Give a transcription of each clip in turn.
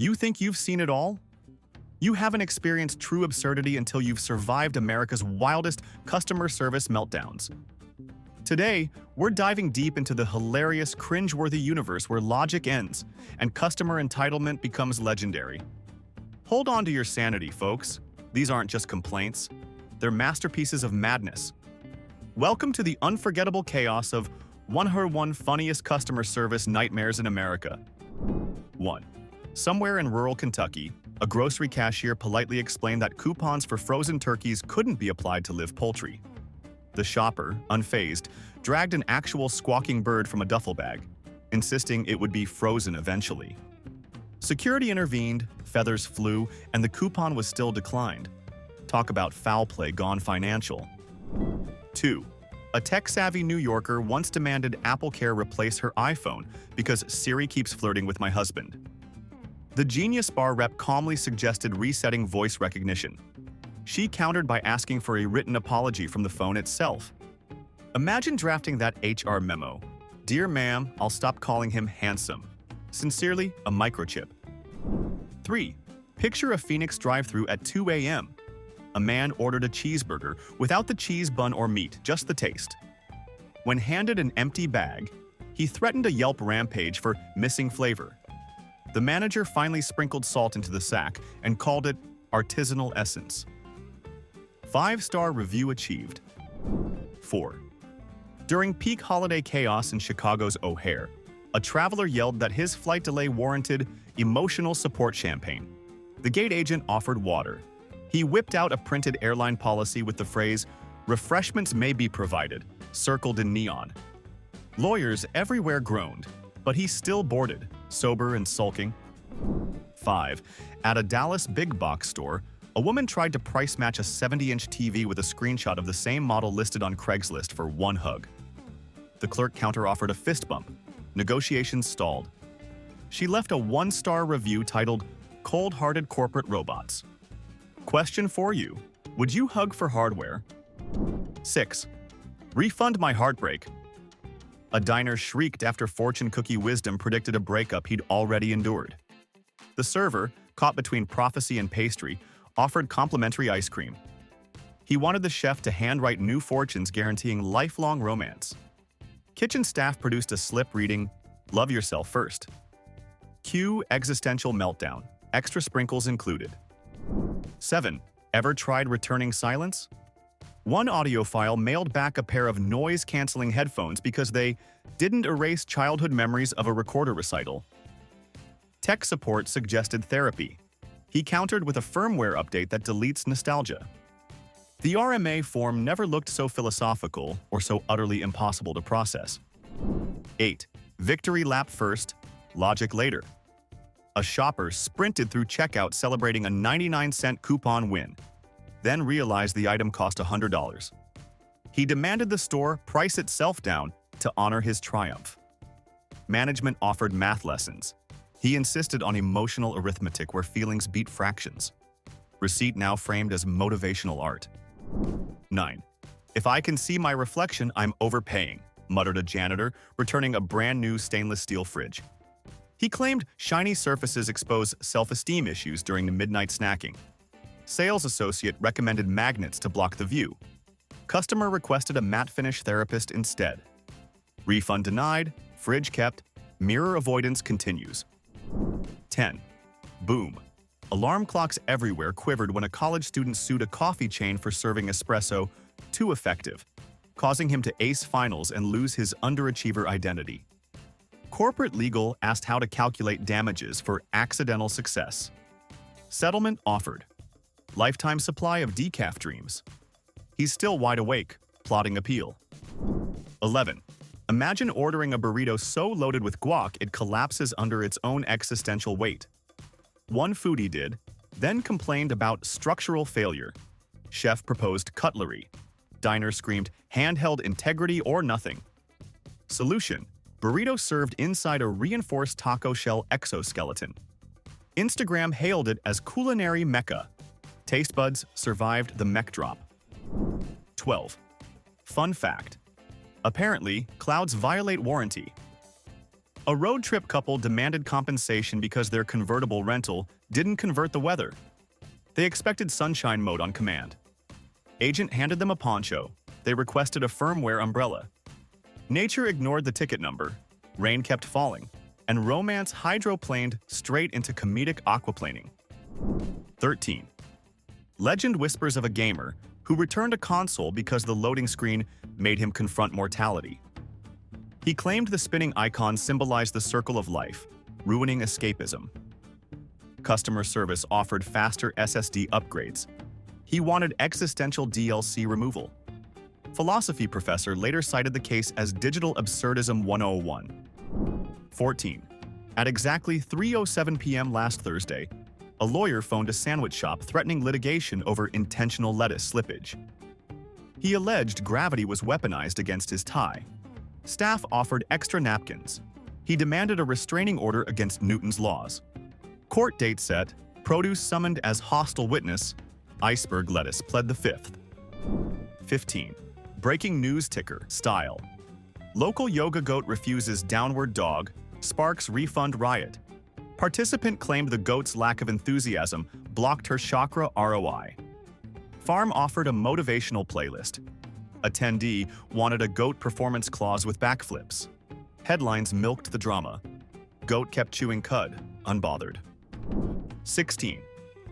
You think you've seen it all? You haven't experienced true absurdity until you've survived America's wildest customer service meltdowns. Today, we're diving deep into the hilarious, cringe-worthy universe where logic ends and customer entitlement becomes legendary. Hold on to your sanity, folks. These aren't just complaints. They're masterpieces of madness. Welcome to the unforgettable chaos of 101 funniest customer service nightmares in America. 1. Somewhere in rural Kentucky, a grocery cashier politely explained that coupons for frozen turkeys couldn't be applied to live poultry. The shopper, unfazed, dragged an actual squawking bird from a duffel bag, insisting it would be frozen eventually. Security intervened, feathers flew, and the coupon was still declined. Talk about foul play gone financial. 2. A tech-savvy New Yorker once demanded AppleCare replace her iPhone because Siri keeps flirting with my husband. The Genius Bar rep calmly suggested resetting voice recognition. She countered by asking for a written apology from the phone itself. Imagine drafting that HR memo. Dear ma'am, I'll stop calling him handsome. Sincerely, a microchip. 3. Picture a Phoenix drive-thru at 2 a.m. A man ordered a cheeseburger without the cheese bun or meat, just the taste. When handed an empty bag, he threatened a Yelp rampage for missing flavor. The manager finally sprinkled salt into the sack and called it artisanal essence. 5-star review achieved. 4. During peak holiday chaos in Chicago's O'Hare, a traveler yelled that his flight delay warranted emotional support champagne. The gate agent offered water. He whipped out a printed airline policy with the phrase, "Refreshments may be provided," circled in neon. Lawyers everywhere groaned, but he still boarded, sober and sulking. 5. At a Dallas big box store, a woman tried to price match a 70-inch TV with a screenshot of the same model listed on Craigslist for one hug. The clerk counter-offered a fist bump. Negotiations stalled. She left a 1-star review titled, "Cold-hearted corporate robots." Question for you: would you hug for hardware? 6. Refund my heartbreak. A diner shrieked after fortune cookie wisdom predicted a breakup he'd already endured. The server, caught between prophecy and pastry, offered complimentary ice cream. He wanted the chef to handwrite new fortunes guaranteeing lifelong romance. Kitchen staff produced a slip reading, "Love yourself first." Cue existential meltdown, extra sprinkles included. 7. Ever tried returning silence? One audiophile mailed back a pair of noise-canceling headphones because they didn't erase childhood memories of a recorder recital. Tech support suggested therapy. He countered with a firmware update that deletes nostalgia. The RMA form never looked so philosophical or so utterly impossible to process. 8. Victory lap first, logic later. A shopper sprinted through checkout celebrating a 99-cent coupon win, then realized the item cost $100. He demanded the store price itself down to honor his triumph. Management offered math lessons. He insisted on emotional arithmetic where feelings beat fractions. Receipt now framed as motivational art. 9. If I can see my reflection, I'm overpaying, muttered a janitor, returning a brand-new stainless steel fridge. He claimed shiny surfaces expose self-esteem issues during the midnight snacking. Sales associate recommended magnets to block the view. Customer requested a matte finish therapist instead. Refund denied, fridge kept, mirror avoidance continues. 10. Boom. Alarm clocks everywhere quivered when a college student sued a coffee chain for serving espresso too effective, causing him to ace finals and lose his underachiever identity. Corporate legal asked how to calculate damages for accidental success. Settlement offered. Lifetime supply of decaf dreams. He's still wide awake, plotting appeal. 11. Imagine ordering a burrito so loaded with guac it collapses under its own existential weight. One foodie did, then complained about structural failure. Chef proposed cutlery. Diner screamed handheld integrity or nothing. Solution: burrito served inside a reinforced taco shell exoskeleton. Instagram hailed it as culinary mecca. Taste buds survived the mech drop. 12. Fun fact: apparently, clouds violate warranty. A road trip couple demanded compensation because their convertible rental didn't convert the weather. They expected sunshine mode on command. Agent handed them a poncho. They requested a firmware umbrella. Nature ignored the ticket number. Rain kept falling. And romance hydroplaned straight into comedic aquaplaning. 13. Legend whispers of a gamer who returned a console because the loading screen made him confront mortality. He claimed the spinning icon symbolized the circle of life, ruining escapism. Customer service offered faster SSD upgrades. He wanted existential DLC removal. Philosophy professor later cited the case as digital absurdism 101. 14. At exactly 3:07 p.m. last Thursday, a lawyer phoned a sandwich shop threatening litigation over intentional lettuce slippage. He alleged gravity was weaponized against his tie. Staff offered extra napkins. He demanded a restraining order against Newton's laws. Court date set, produce summoned as hostile witness, iceberg lettuce pled the fifth. 15. Breaking news ticker style. Local yoga goat refuses downward dog, sparks refund riot. Participant claimed the goat's lack of enthusiasm blocked her chakra ROI. Farm offered a motivational playlist. Attendee wanted a goat performance clause with backflips. Headlines milked the drama. Goat kept chewing cud, unbothered. 16.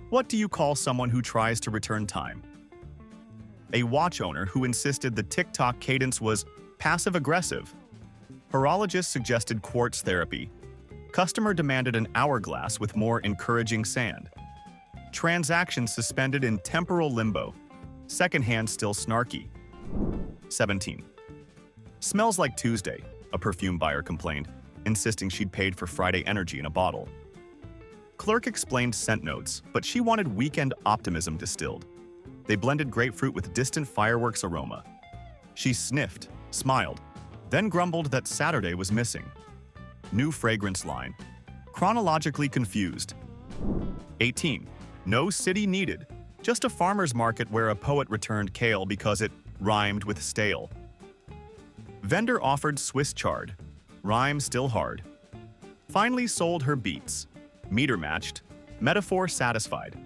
What do you call someone who tries to return time? A watch owner who insisted the tick-tock cadence was passive-aggressive. Horologist suggested quartz therapy. Customer demanded an hourglass with more encouraging sand. Transaction suspended in temporal limbo. Second hand still snarky. 17. Smells like Tuesday, a perfume buyer complained, insisting she'd paid for Friday energy in a bottle. Clerk explained scent notes, but she wanted weekend optimism distilled. They blended grapefruit with distant fireworks aroma. She sniffed, smiled, then grumbled that Saturday was missing. New fragrance line. Chronologically confused. 18. No city needed. Just a farmer's market where a poet returned kale because it rhymed with stale. Vendor offered Swiss chard. Rhyme still hard. Finally sold her beets. Meter matched. Metaphor satisfied.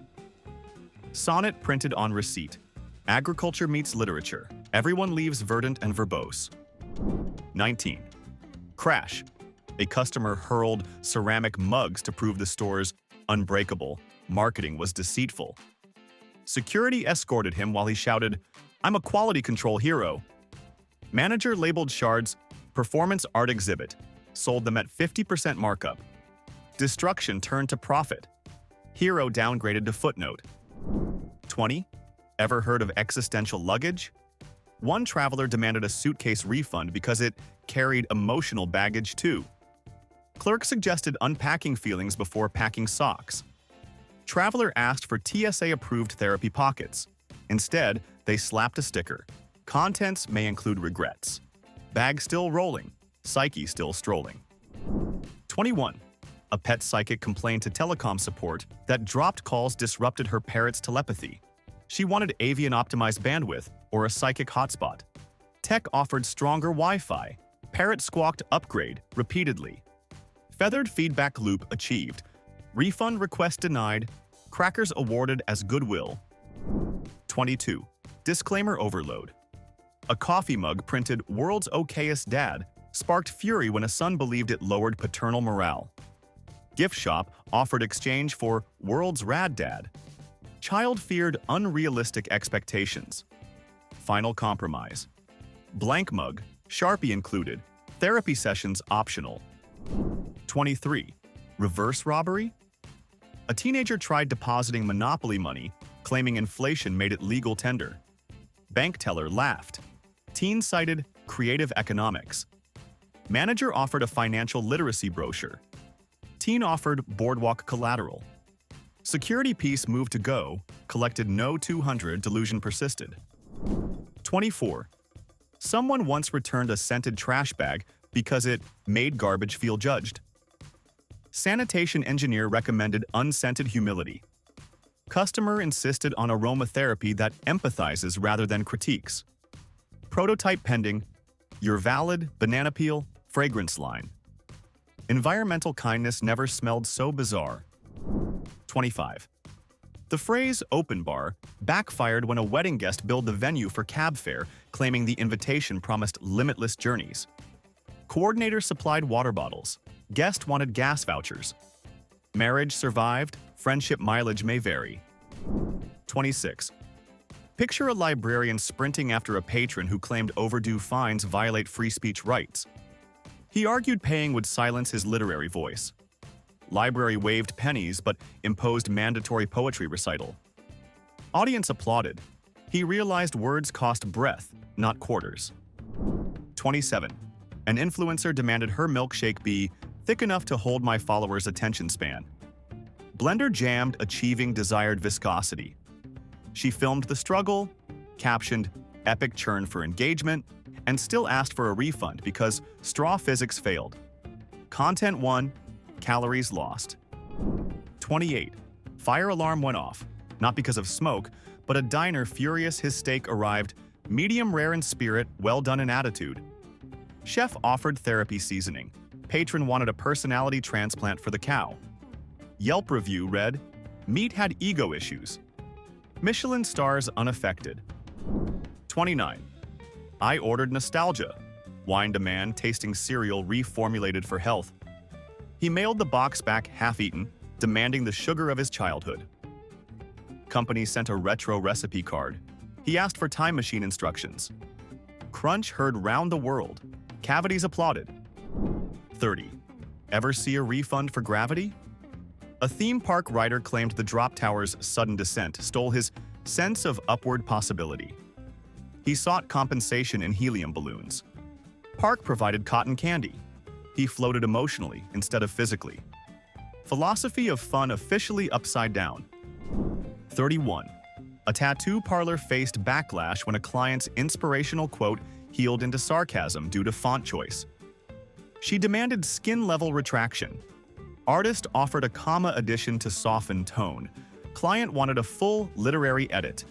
Sonnet printed on receipt. Agriculture meets literature. Everyone leaves verdant and verbose. 19. Crash. A customer hurled ceramic mugs to prove the store's unbreakable marketing was deceitful. Security escorted him while he shouted, "I'm a quality control hero." Manager labeled shards performance art exhibit, sold them at 50% markup. Destruction turned to profit. Hero downgraded to footnote. 20. Ever heard of existential luggage? One traveler demanded a suitcase refund because it carried emotional baggage too. Clerk suggested unpacking feelings before packing socks. Traveler asked for TSA-approved therapy pockets. Instead, they slapped a sticker. Contents may include regrets. Bag still rolling. Psyche still strolling. 21. A pet psychic complained to telecom support that dropped calls disrupted her parrot's telepathy. She wanted avian-optimized bandwidth or a psychic hotspot. Tech offered stronger Wi-Fi. Parrot squawked upgrade repeatedly. Feathered feedback loop achieved. Refund request denied. Crackers awarded as goodwill. 22. Disclaimer overload. A coffee mug printed "World's Okayest Dad" sparked fury when a son believed it lowered paternal morale. Gift shop offered exchange for "World's Rad Dad." Child feared unrealistic expectations. Final compromise. Blank mug, Sharpie included, therapy sessions optional. 23. Reverse robbery? A teenager tried depositing Monopoly money, claiming inflation made it legal tender. Bank teller laughed. Teen cited creative economics. Manager offered a financial literacy brochure. Teen offered boardwalk collateral. Security piece moved to go, collected no 200, delusion persisted. 24. Someone once returned a scented trash bag because it made garbage feel judged. Sanitation engineer recommended unscented humility. Customer insisted on aromatherapy that empathizes rather than critiques. Prototype pending. Your valid banana peel fragrance line. Environmental kindness never smelled so bizarre. 25. The phrase "open bar" backfired when a wedding guest billed the venue for cab fare, claiming the invitation promised limitless journeys. Coordinator supplied water bottles. Guest wanted gas vouchers. Marriage survived, friendship mileage may vary. 26. Picture a librarian sprinting after a patron who claimed overdue fines violate free speech rights. He argued paying would silence his literary voice. Library waived pennies but imposed mandatory poetry recital. Audience applauded. He realized words cost breath, not quarters. 27. An influencer demanded her milkshake be thick enough to hold my followers' attention span. Blender jammed, achieving desired viscosity. She filmed the struggle, captioned "epic churn for engagement," and still asked for a refund because straw physics failed. Content won, calories lost. 28. Fire alarm went off, not because of smoke, but a diner furious his steak arrived medium rare in spirit, well done in attitude. Chef offered therapy seasoning. Patron wanted a personality transplant for the cow. Yelp review read, "Meat had ego issues." Michelin stars unaffected. 29. I ordered nostalgia. Whined a man tasting cereal reformulated for health. He mailed the box back half-eaten, demanding the sugar of his childhood. Company sent a retro recipe card. He asked for time machine instructions. Crunch heard round the world. Cavities applauded. 30. Ever see a refund for gravity? A theme park rider claimed the drop tower's sudden descent stole his sense of upward possibility. He sought compensation in helium balloons. Park provided cotton candy. He floated emotionally instead of physically. Philosophy of fun officially upside down. 31. A tattoo parlor faced backlash when a client's inspirational quote healed into sarcasm due to font choice. She demanded skin-level retraction. Artist offered a comma addition to soften tone. Client wanted a full literary edit.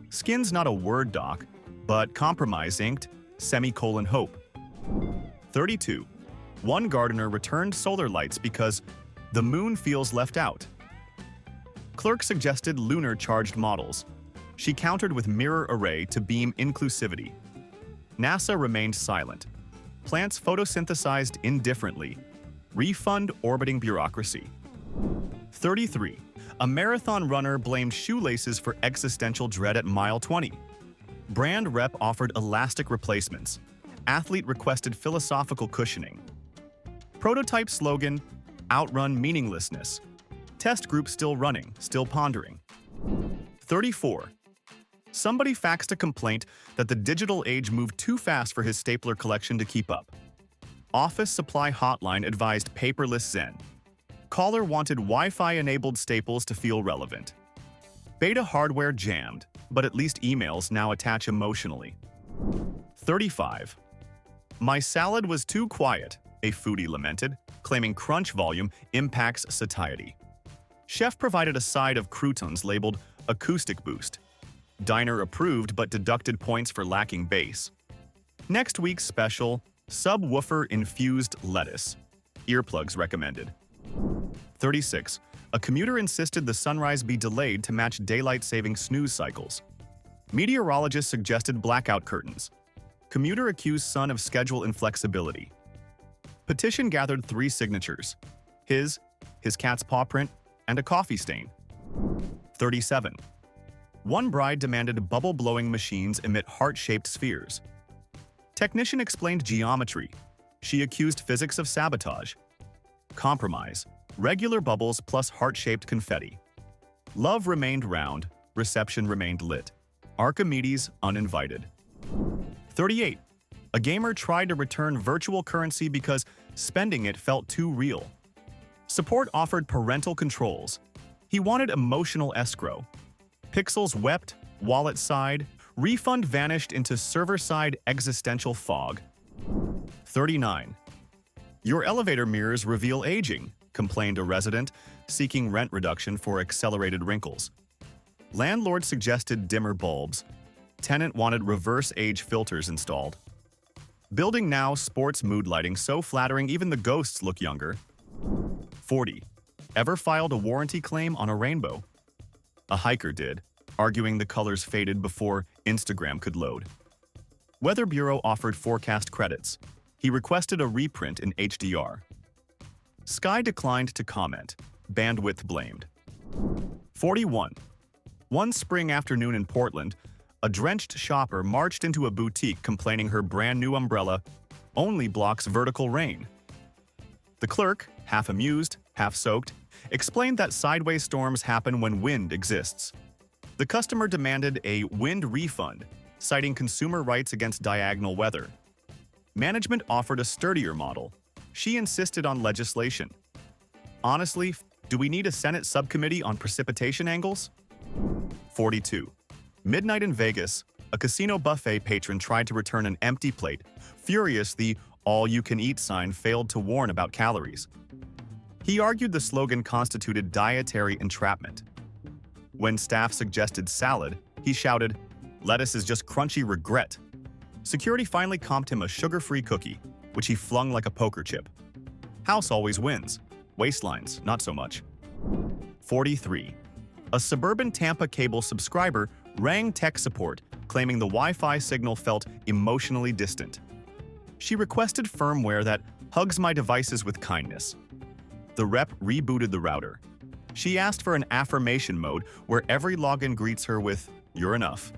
Skin's not a Word doc, but compromise inked, ;hope. 32. One gardener returned solar lights because the moon feels left out. Clerk suggested lunar charged models. She countered with mirror array to beam inclusivity. NASA remained silent. Plants photosynthesized indifferently. Refund orbiting bureaucracy. 33. A marathon runner blamed shoelaces for existential dread at mile 20. Brand rep offered elastic replacements. Athlete requested philosophical cushioning. Prototype slogan, outrun meaninglessness. Test group still running, still pondering. 34. Somebody faxed a complaint that the digital age moved too fast for his stapler collection to keep up. Office supply hotline advised paperless Zen. Caller wanted Wi-Fi-enabled staples to feel relevant. Beta hardware jammed, but at least emails now attach emotionally. 35. My salad was too quiet, a foodie lamented, claiming crunch volume impacts satiety. Chef provided a side of croutons labeled acoustic boost. Diner approved but deducted points for lacking bass. Next week's special, subwoofer infused lettuce. Earplugs recommended. 36. A commuter insisted the sunrise be delayed to match daylight saving snooze cycles. Meteorologist suggested blackout curtains. Commuter accused son of schedule inflexibility. Petition gathered 3 signatures. His cat's paw print, and a coffee stain. 37. One bride demanded bubble-blowing machines emit heart-shaped spheres. Technician explained geometry. She accused physics of sabotage. Compromise. Regular bubbles plus heart-shaped confetti. Love remained round. Reception remained lit. Archimedes uninvited. 38. A gamer tried to return virtual currency because spending it felt too real. Support offered parental controls. He wanted emotional escrow. Pixels wept, wallet sighed, refund vanished into server-side existential fog. 39. Your elevator mirrors reveal aging, complained a resident, seeking rent reduction for accelerated wrinkles. Landlord suggested dimmer bulbs. Tenant wanted reverse age filters installed. Building now sports mood lighting so flattering even the ghosts look younger. 40. Ever filed a warranty claim on a rainbow? A hiker did, arguing the colors faded before Instagram could load. Weather Bureau offered forecast credits. He requested a reprint in HDR. Sky declined to comment. Bandwidth blamed. 41. One spring afternoon in Portland, a drenched shopper marched into a boutique complaining her brand-new umbrella only blocks vertical rain. The clerk, half amused, half soaked, explained that sideways storms happen when wind exists. The customer demanded a wind refund, citing consumer rights against diagonal weather. Management offered a sturdier model. She insisted on legislation. Honestly, do we need a Senate subcommittee on precipitation angles? 42. Midnight in Vegas, a casino buffet patron tried to return an empty plate. Furious, the all-you-can-eat sign failed to warn about calories. He argued the slogan constituted dietary entrapment. When staff suggested salad, he shouted, "Lettuce is just crunchy regret." Security finally comped him a sugar-free cookie, which he flung like a poker chip. House always wins. Waistlines, not so much. 43. A suburban Tampa cable subscriber rang tech support, claiming the Wi-Fi signal felt emotionally distant. She requested firmware that hugs my devices with kindness. The rep rebooted the router. She asked for an affirmation mode where every login greets her with, "You're enough."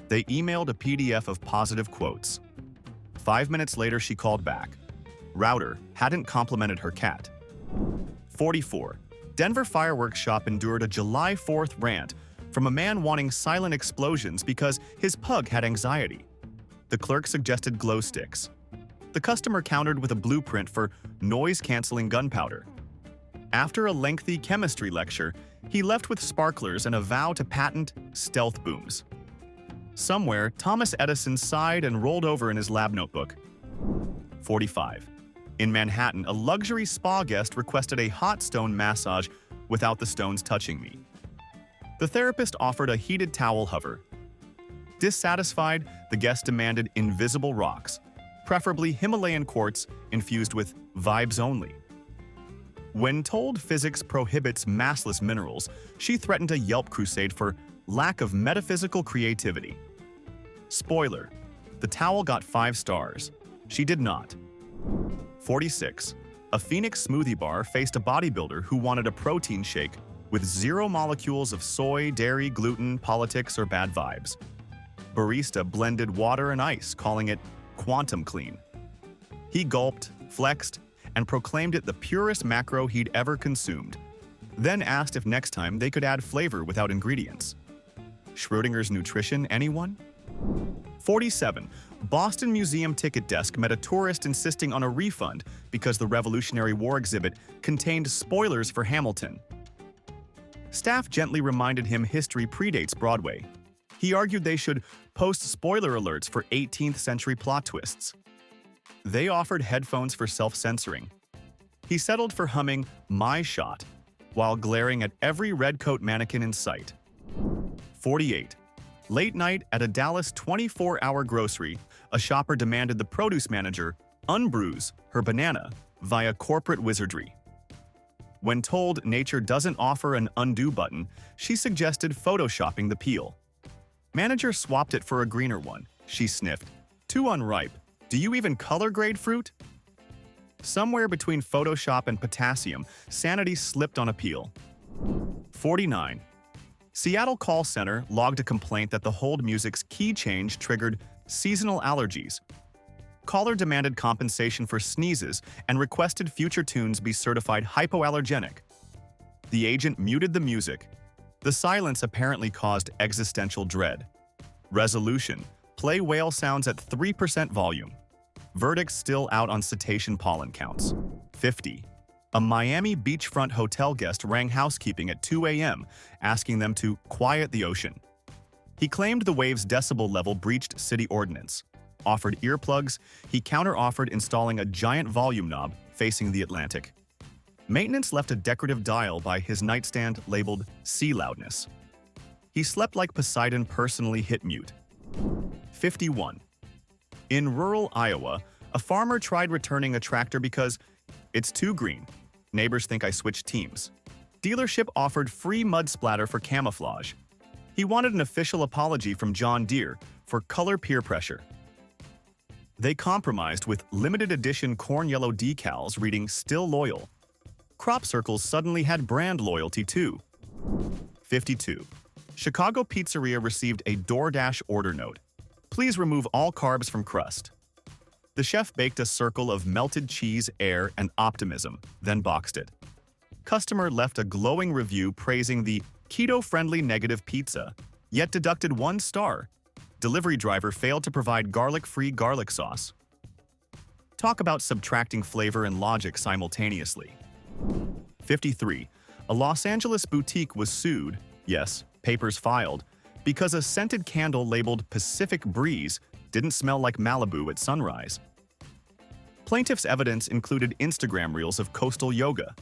They emailed a PDF of positive quotes. 5 minutes later, she called back. Router hadn't complimented her cat. 44. Denver fireworks shop endured a July 4th rant from a man wanting silent explosions because his pug had anxiety. The clerk suggested glow sticks. The customer countered with a blueprint for noise-canceling gunpowder. After a lengthy chemistry lecture, he left with sparklers and a vow to patent stealth booms. Somewhere, Thomas Edison sighed and rolled over in his lab notebook. 45. In Manhattan, a luxury spa guest requested a hot stone massage without the stones touching me. The therapist offered a heated towel hover. Dissatisfied, the guest demanded invisible rocks, preferably Himalayan quartz infused with vibes only. When told physics prohibits massless minerals, she threatened a Yelp crusade for lack of metaphysical creativity. Spoiler: the towel got 5 stars. She did not. 46. A Phoenix smoothie bar faced a bodybuilder who wanted a protein shake with 0 molecules of soy, dairy, gluten, politics, or bad vibes. Barista blended water and ice, calling it quantum clean. He gulped, flexed, and proclaimed it the purest macro he'd ever consumed, then asked if next time they could add flavor without ingredients. Schrodinger's nutrition, anyone? 47. Boston Museum ticket desk met a tourist insisting on a refund because the Revolutionary War exhibit contained spoilers for Hamilton. Staff gently reminded him history predates Broadway. He argued they should post spoiler alerts for 18th century plot twists. They offered headphones for self-censoring. He settled for humming My Shot while glaring at every redcoat mannequin in sight. 48. Late night at a Dallas 24-hour grocery, a shopper demanded the produce manager unbruise her banana via corporate wizardry. When told nature doesn't offer an undo button, she suggested photoshopping the peel. Manager swapped it for a greener one. She sniffed. Too unripe. Do you even color grade fruit? Somewhere between Photoshop and potassium, sanity slipped on a peel. 49. Seattle call center logged a complaint that the hold music's key change triggered seasonal allergies. Caller demanded compensation for sneezes and requested future tunes be certified hypoallergenic. The agent muted the music. The silence apparently caused existential dread. Resolution: play whale sounds at 3% volume. Verdict still out on cetacean pollen counts. 50. A Miami beachfront hotel guest rang housekeeping at 2 a.m., asking them to quiet the ocean. He claimed the wave's decibel level breached city ordinance. Offered earplugs, he counter-offered installing a giant volume knob facing the Atlantic. Maintenance left a decorative dial by his nightstand labeled Sea Loudness. He slept like Poseidon personally hit mute. 51. In rural Iowa, a farmer tried returning a tractor because it's too green. Neighbors think I switched teams. Dealership offered free mud splatter for camouflage. He wanted an official apology from John Deere for color peer pressure. They compromised with limited edition corn yellow decals reading "Still Loyal." Crop circles suddenly had brand loyalty too. 52. Chicago pizzeria received a DoorDash order note. Please remove all carbs from crust. The chef baked a circle of melted cheese, air, and optimism, then boxed it. Customer left a glowing review praising the keto-friendly negative pizza, yet deducted 1 star. Delivery driver failed to provide garlic-free garlic sauce. Talk about subtracting flavor and logic simultaneously. 53. A Los Angeles boutique was sued, yes, papers filed, because a scented candle labeled Pacific Breeze didn't smell like Malibu at sunrise. Plaintiff's evidence included Instagram reels of coastal yoga.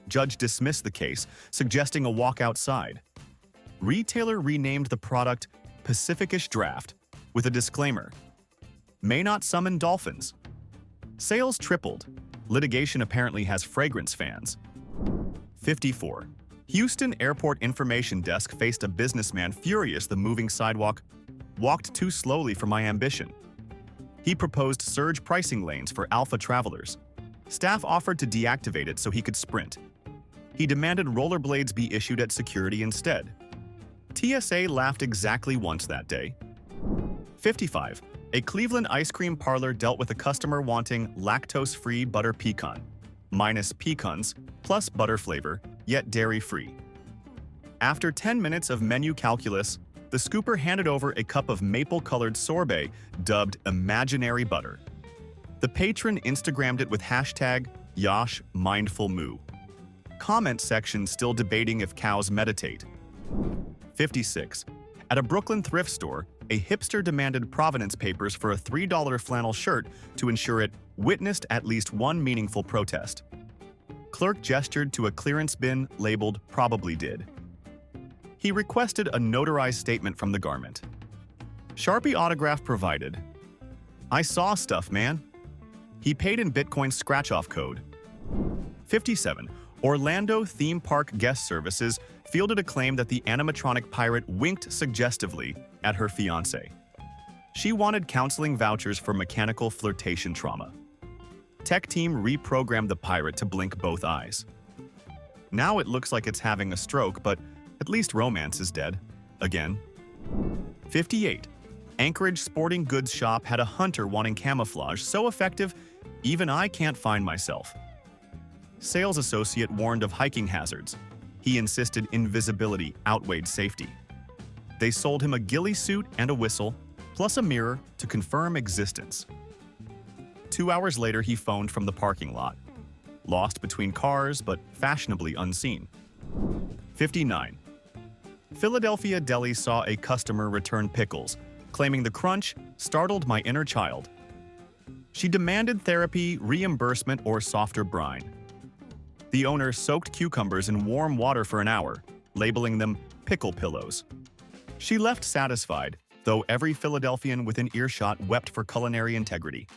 Judge dismissed the case, suggesting a walk outside. Retailer renamed the product Pacificish Draft with a disclaimer: may not summon dolphins. Sales tripled. Litigation apparently has fragrance fans. 54. Houston Airport Information Desk faced a businessman furious the moving sidewalk walked too slowly for my ambition. He proposed surge pricing lanes for alpha travelers. Staff offered to deactivate it so he could sprint. He demanded rollerblades be issued at security instead. TSA laughed exactly once that day. 55. A Cleveland ice cream parlor dealt with a customer wanting lactose-free butter pecan, minus pecans, plus butter flavor, yet dairy-free. After 10 minutes of menu calculus, the scooper handed over a cup of maple-colored sorbet dubbed Imaginary Butter. The patron Instagrammed it with hashtag #YoshMindfulMoo. Comment section still debating if cows meditate. 56. At a Brooklyn thrift store, a hipster demanded provenance papers for a $3 flannel shirt to ensure it witnessed at least one meaningful protest. Clerk gestured to a clearance bin labeled "Probably did." He requested a notarized statement from the garment. Sharpie autograph provided. I saw stuff, man. He paid in Bitcoin scratch-off code. 57. Orlando Theme Park Guest Services fielded a claim that the animatronic pirate winked suggestively at her fiancé. She wanted counseling vouchers for mechanical flirtation trauma. Tech team reprogrammed the pirate to blink both eyes. Now it looks like it's having a stroke, but at least romance is dead. Again. 58. Anchorage Sporting Goods Shop had a hunter wanting camouflage so effective, even I can't find myself. Sales associate warned of hiking hazards. He insisted invisibility outweighed safety. They sold him a ghillie suit and a whistle, plus a mirror to confirm existence. 2 hours later, he phoned from the parking lot. Lost between cars, but fashionably unseen. 59. Philadelphia deli saw a customer return pickles, claiming the crunch startled my inner child. She demanded therapy, reimbursement, or softer brine. The owner soaked cucumbers in warm water for an hour, labeling them pickle pillows. She left satisfied, though every Philadelphian within earshot wept for culinary integrity.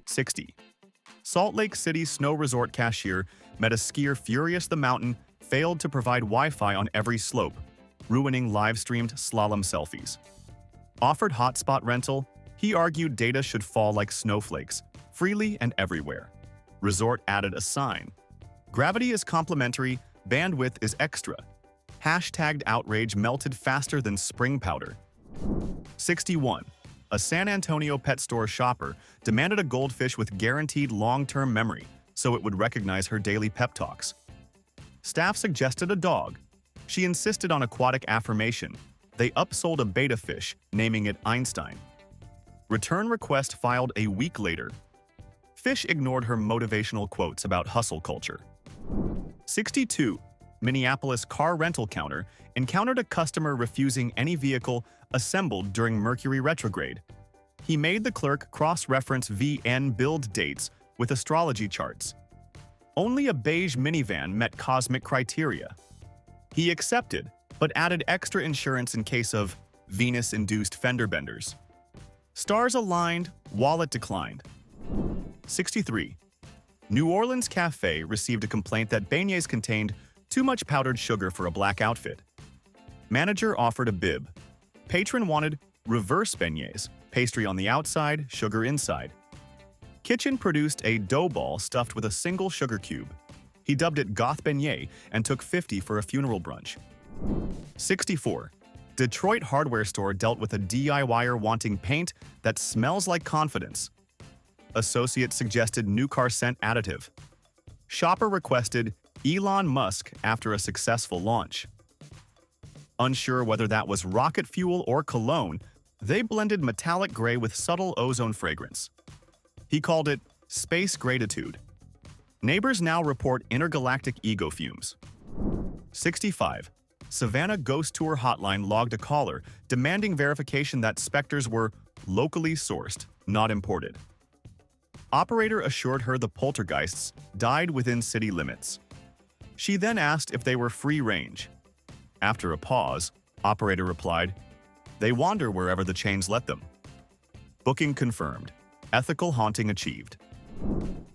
60. Salt Lake City snow resort cashier met a skier furious the mountain failed to provide Wi-Fi on every slope, ruining live-streamed slalom selfies. Offered hotspot rental, he argued data should fall like snowflakes, freely and everywhere. Resort added a sign. Gravity is complimentary, bandwidth is extra. Hashtagged outrage melted faster than spring powder. 61. A San Antonio pet store shopper demanded a goldfish with guaranteed long-term memory so it would recognize her daily pep talks. Staff suggested a dog. She insisted on aquatic affirmation. They upsold a beta fish, naming it Einstein. Return request filed a week later. Fish ignored her motivational quotes about hustle culture. 62. Minneapolis car rental counter encountered a customer refusing any vehicle assembled during Mercury retrograde. He made the clerk cross-reference VN build dates with astrology charts. Only a beige minivan met cosmic criteria. He accepted, but added extra insurance in case of Venus-induced fender benders. Stars aligned, wallet declined. 63. New Orleans Cafe received a complaint that beignets contained too much powdered sugar for a black outfit. Manager offered a bib. Patron wanted reverse beignets, pastry on the outside, sugar inside. Kitchen produced a dough ball stuffed with a single sugar cube. He dubbed it Goth Beignet and took $50 for a funeral brunch. 64. Detroit hardware store dealt with a DIYer wanting paint that smells like confidence. Associate suggested new car scent additive. Shopper requested Elon Musk after a successful launch. Unsure whether that was rocket fuel or cologne, they blended metallic gray with subtle ozone fragrance. He called it space gratitude. Neighbors now report intergalactic ego fumes. 65. Savannah Ghost Tour hotline logged a caller demanding verification that specters were locally sourced, not imported. Operator assured her the poltergeists died within city limits. She then asked if they were free range. After a pause, operator replied, "They wander wherever the chains let them." Booking confirmed. Ethical haunting achieved.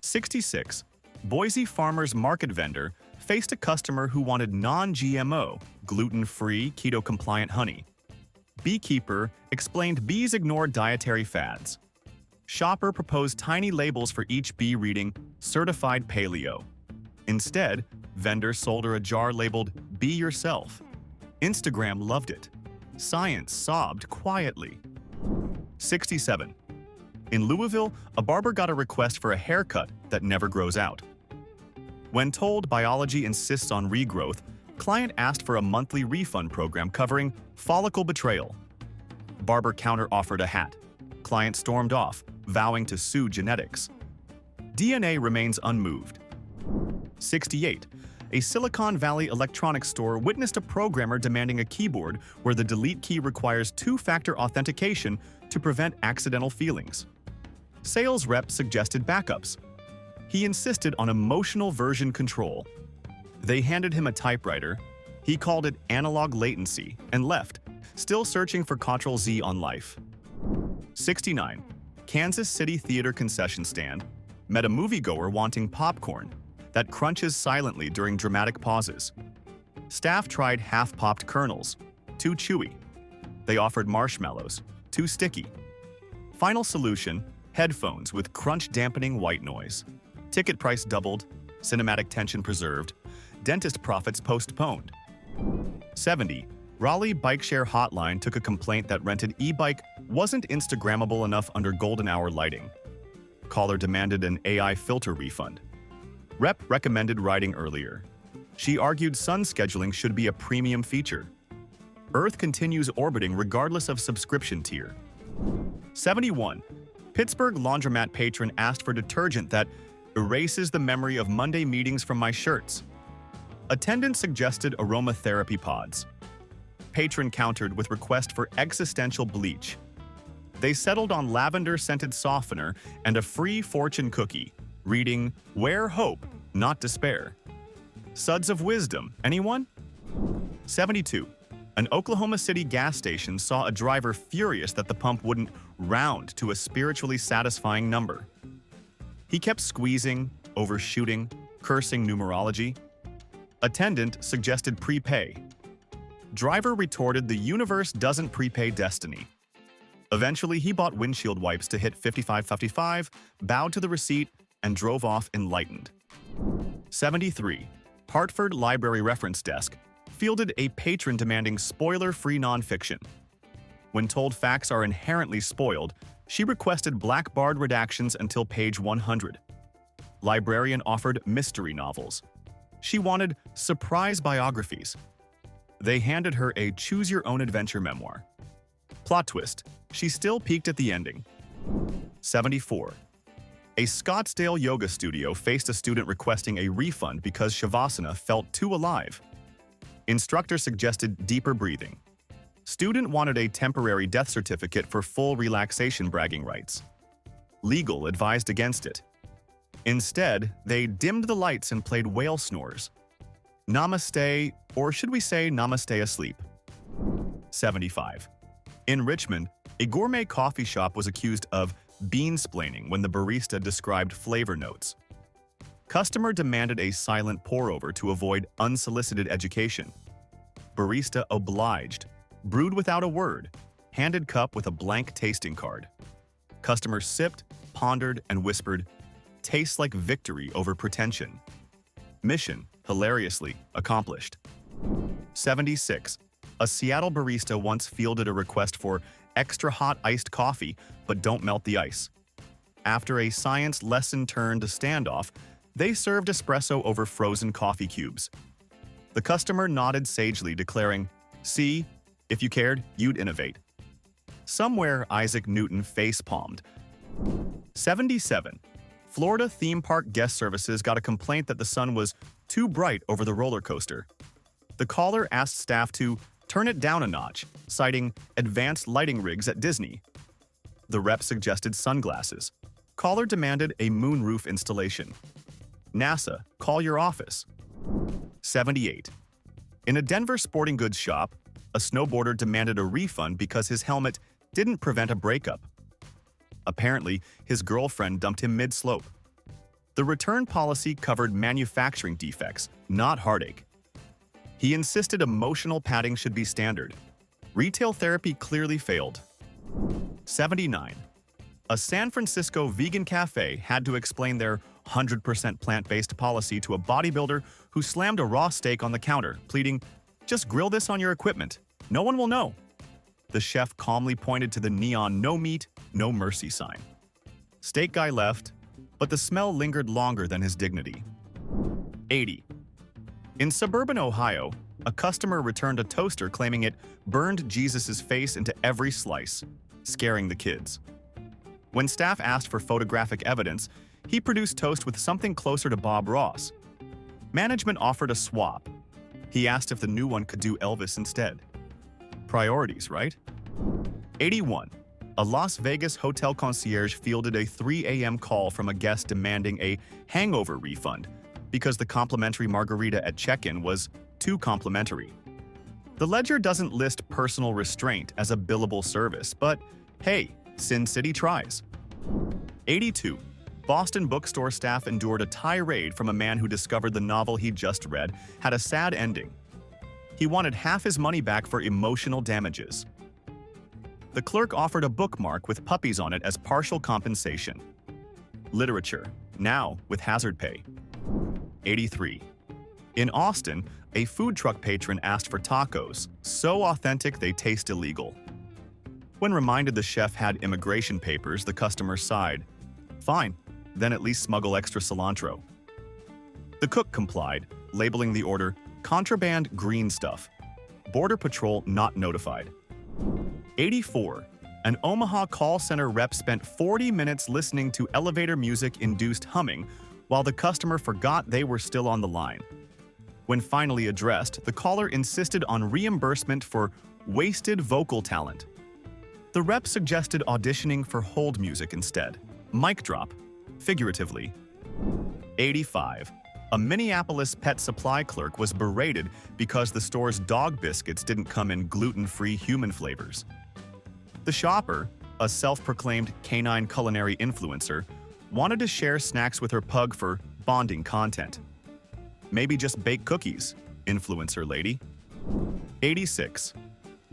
66. Boise Farmers Market vendor faced a customer who wanted non-GMO, gluten-free, keto-compliant honey. Beekeeper explained bees ignore dietary fads. Shopper proposed tiny labels for each bee reading certified paleo. Instead, vendor sold her a jar labeled "Be Yourself." Instagram loved it. Science sobbed quietly. 67. In Louisville, a barber got a request for a haircut that never grows out. When told biology insists on regrowth, client asked for a monthly refund program covering follicle betrayal. Barber counter-offered a hat. Client stormed off, vowing to sue genetics. DNA remains unmoved. 68. A Silicon Valley electronics store witnessed a programmer demanding a keyboard where the delete key requires two-factor authentication to prevent accidental feelings. Sales rep suggested backups. He insisted on emotional version control. They handed him a typewriter. He called it analog latency and left, still searching for Ctrl-Z on life. 69. Kansas City Theater concession stand met a moviegoer wanting popcorn that crunches silently during dramatic pauses. Staff tried half-popped kernels, too chewy. They offered marshmallows, too sticky. Final solution, headphones with crunch-dampening white noise. Ticket price doubled, cinematic tension preserved, dentist profits postponed. 70. Raleigh Bike Share Hotline took a complaint that rented e-bike wasn't Instagrammable enough under golden hour lighting. Caller demanded an AI filter refund. Rep recommended riding earlier. She argued sun scheduling should be a premium feature. Earth continues orbiting regardless of subscription tier. 71. Pittsburgh laundromat patron asked for detergent that erases the memory of Monday meetings from my shirts. Attendant suggested aromatherapy pods. Patron countered with request for existential bleach. They settled on lavender-scented softener and a free fortune cookie, reading, "Wear hope, not despair." Suds of wisdom, anyone? 72. An Oklahoma City gas station saw a driver furious that the pump wouldn't round to a spiritually satisfying number. He kept squeezing, overshooting, cursing numerology. Attendant suggested prepay. Driver retorted the universe doesn't prepay destiny. Eventually, he bought windshield wipes to hit 5555, bowed to the receipt, and drove off enlightened. 73. Hartford Library Reference Desk fielded a patron demanding spoiler-free nonfiction. When told facts are inherently spoiled, she requested black-barred redactions until page 100. Librarian offered mystery novels. She wanted surprise biographies. They handed her a choose-your-own-adventure memoir. Plot twist, she still peaked at the ending. 74. A Scottsdale yoga studio faced a student requesting a refund because Shavasana felt too alive. Instructor suggested deeper breathing. Student wanted a temporary death certificate for full relaxation bragging rights. Legal advised against it. Instead, they dimmed the lights and played whale snores. Namaste, or should we say namaste asleep? 75. In Richmond, a gourmet coffee shop was accused of beansplaining when the barista described flavor notes. Customer demanded a silent pour-over to avoid unsolicited education. Barista obliged, brewed without a word, handed cup with a blank tasting card. Customer sipped, pondered, and whispered, "Tastes like victory over pretension." Mission, hilariously, accomplished. 76. A Seattle barista once fielded a request for extra hot iced coffee, but don't melt the ice. After a science lesson turned a standoff, they served espresso over frozen coffee cubes. The customer nodded sagely, declaring, "See, if you cared, you'd innovate." Somewhere Isaac Newton face-palmed. 77. Florida theme park guest services got a complaint that the sun was too bright over the roller coaster. The caller asked staff to turn it down a notch, citing advanced lighting rigs at Disney. The rep suggested sunglasses. Caller demanded a moonroof installation. NASA, call your office. 78. In a Denver sporting goods shop, a snowboarder demanded a refund because his helmet didn't prevent a breakup. Apparently, his girlfriend dumped him mid-slope. The return policy covered manufacturing defects, not heartache. He insisted emotional padding should be standard. Retail therapy clearly failed. 79. A San Francisco vegan cafe had to explain their 100% plant-based policy to a bodybuilder who slammed a raw steak on the counter, pleading, "Just grill this on your equipment. No one will know." The chef calmly pointed to the neon "No meat, no mercy" sign. Steak guy left, but the smell lingered longer than his dignity. 80. In suburban Ohio, a customer returned a toaster claiming it burned Jesus' face into every slice, scaring the kids. When staff asked for photographic evidence, he produced toast with something closer to Bob Ross. Management offered a swap. He asked if the new one could do Elvis instead. Priorities, right? 81. A Las Vegas hotel concierge fielded a 3 a.m. call from a guest demanding a hangover refund because the complimentary margarita at check-in was too complimentary. The ledger doesn't list personal restraint as a billable service, but hey, Sin City tries. 82. Boston bookstore staff endured a tirade from a man who discovered the novel he just read had a sad ending. He wanted half his money back for emotional damages. The clerk offered a bookmark with puppies on it as partial compensation. Literature, now with hazard pay. 83. In Austin, a food truck patron asked for tacos, so authentic they taste illegal. When reminded the chef had immigration papers, the customer sighed. "Fine, then at least smuggle extra cilantro." The cook complied, labeling the order "contraband green stuff." Border Patrol not notified. 84. An Omaha call center rep spent 40 minutes listening to elevator music-induced humming while the customer forgot they were still on the line. When finally addressed, the caller insisted on reimbursement for wasted vocal talent. The rep suggested auditioning for hold music instead. Mic drop, figuratively. 85. A Minneapolis pet supply clerk was berated because the store's dog biscuits didn't come in gluten-free human flavors. The shopper, a self-proclaimed canine culinary influencer, wanted to share snacks with her pug for bonding content. Maybe just bake cookies, influencer lady. 86.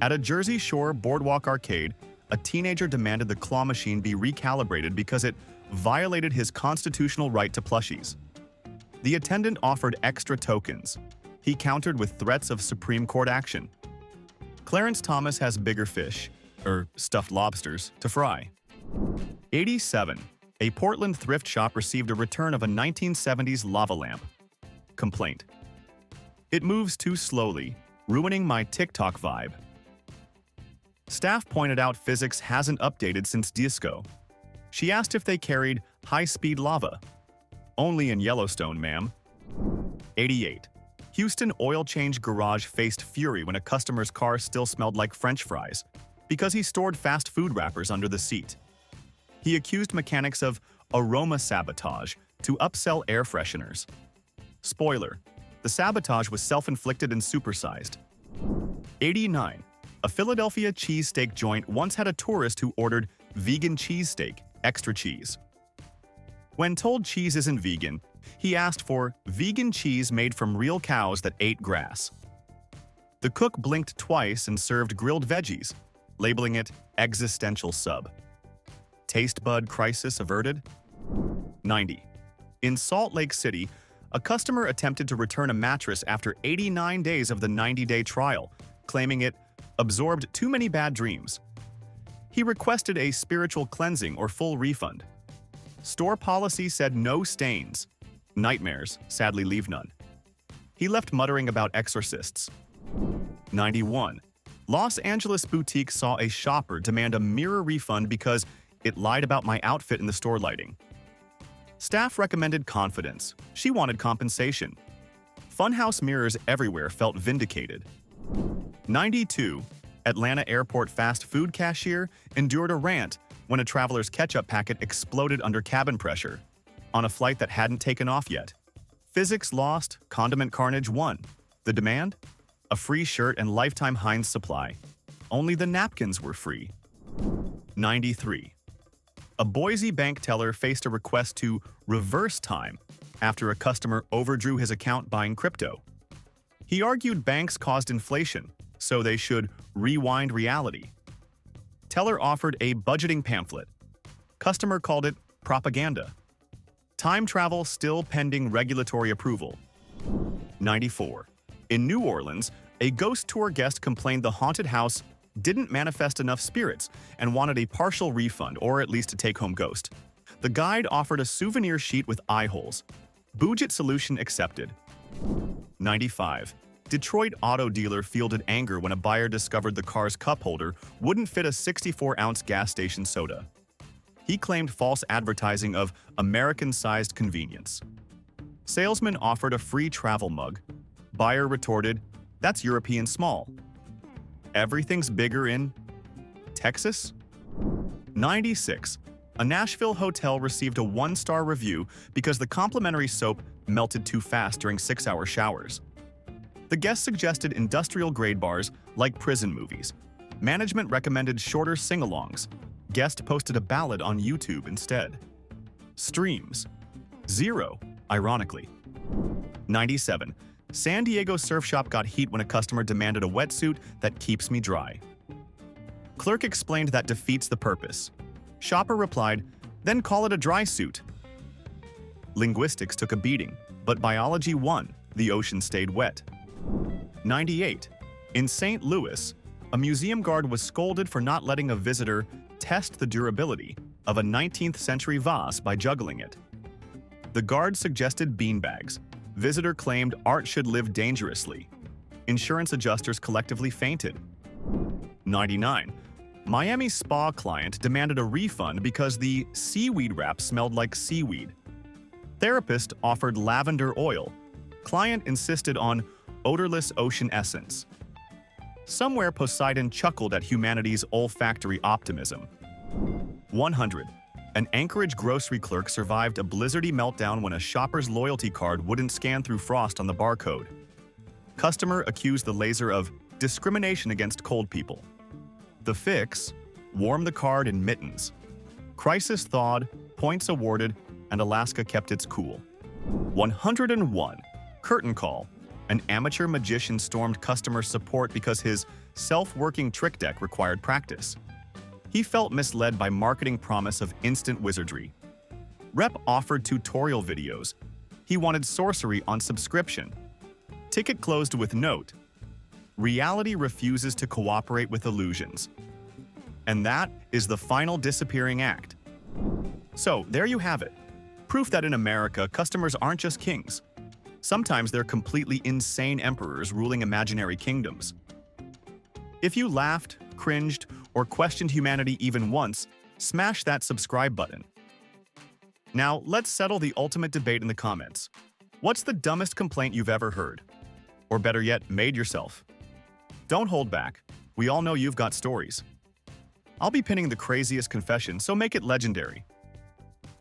At a Jersey Shore boardwalk arcade, a teenager demanded the claw machine be recalibrated because it violated his constitutional right to plushies. The attendant offered extra tokens. He countered with threats of Supreme Court action. Clarence Thomas has bigger fish, stuffed lobsters, to fry. 87. A Portland thrift shop received a return of a 1970s lava lamp. Complaint. It moves too slowly, ruining my TikTok vibe. Staff pointed out physics hasn't updated since disco. She asked if they carried high-speed lava. Only in Yellowstone, ma'am. 88. Houston oil change garage faced fury when a customer's car still smelled like French fries because he stored fast food wrappers under the seat. He accused mechanics of aroma sabotage to upsell air fresheners. Spoiler, the sabotage was self-inflicted and supersized. 89. A Philadelphia cheesesteak joint once had a tourist who ordered vegan cheesesteak, extra cheese. When told cheese isn't vegan, he asked for vegan cheese made from real cows that ate grass. The cook blinked twice and served grilled veggies, labeling it existential sub. Taste bud crisis averted? 90. In Salt Lake City, a customer attempted to return a mattress after 89 days of the 90-day trial, claiming it absorbed too many bad dreams. He requested a spiritual cleansing or full refund. Store policy said no stains. Nightmares sadly leave none. He left muttering about exorcists. 91. Los Angeles boutique saw a shopper demand a mirror refund because it lied about my outfit in the store lighting. Staff recommended confidence. She wanted compensation. Funhouse mirrors everywhere felt vindicated. 92. Atlanta airport fast food cashier endured a rant when a traveler's ketchup packet exploded under cabin pressure on a flight that hadn't taken off yet. Physics lost, condiment carnage won. The demand? A free shirt and lifetime Heinz supply. Only the napkins were free. 93. A Boise bank teller faced a request to reverse time after a customer overdrew his account buying crypto. He argued banks caused inflation, so they should rewind reality. Teller offered a budgeting pamphlet. Customer called it propaganda. Time travel still pending regulatory approval. 94. In New Orleans, a ghost tour guest complained the haunted house didn't manifest enough spirits and wanted a partial refund or at least a take-home ghost. The guide offered a souvenir sheet with eye holes. Budget solution accepted. 95. Detroit auto dealer fielded anger when a buyer discovered the car's cup holder wouldn't fit a 64-ounce gas station soda. He claimed false advertising of American-sized convenience. Salesman offered a free travel mug. Buyer retorted, "That's European small." Everything's bigger in Texas? 96. A Nashville hotel received a 1-star review because the complimentary soap melted too fast during 6-hour showers. The guest suggested industrial-grade bars like prison movies. Management recommended shorter sing-alongs. Guest posted a ballad on YouTube instead. Streams. 0, ironically. 97. San Diego surf shop got heat when a customer demanded a wetsuit that keeps me dry. Clerk explained that defeats the purpose. Shopper replied, "Then call it a dry suit." Linguistics took a beating, but biology won. The ocean stayed wet. 98. In St. Louis, a museum guard was scolded for not letting a visitor test the durability of a 19th century vase by juggling it. The guard suggested beanbags. Visitor claimed art should live dangerously. Insurance adjusters collectively fainted. 99. Miami spa client demanded a refund because the seaweed wrap smelled like seaweed. Therapist offered lavender oil. Client insisted on odorless ocean essence. Somewhere Poseidon chuckled at humanity's olfactory optimism. 100. An Anchorage grocery clerk survived a blizzardy meltdown when a shopper's loyalty card wouldn't scan through frost on the barcode. Customer accused the laser of discrimination against cold people. The fix? Warm the card in mittens. Crisis thawed, points awarded, and Alaska kept its cool. 101. Curtain call. An amateur magician stormed customer support because his self-working trick deck required practice. He felt misled by marketing promise of instant wizardry. Rep offered tutorial videos. He wanted sorcery on subscription. Ticket closed with note. Reality refuses to cooperate with illusions. And that is the final disappearing act. So, there you have it. Proof that in America, customers aren't just kings. Sometimes they're completely insane emperors ruling imaginary kingdoms. If you laughed, cringed, or questioned humanity even once, smash that subscribe button. Now, let's settle the ultimate debate in the comments. What's the dumbest complaint you've ever heard? Or better yet, made yourself? Don't hold back. We all know you've got stories. I'll be pinning the craziest confession, so make it legendary.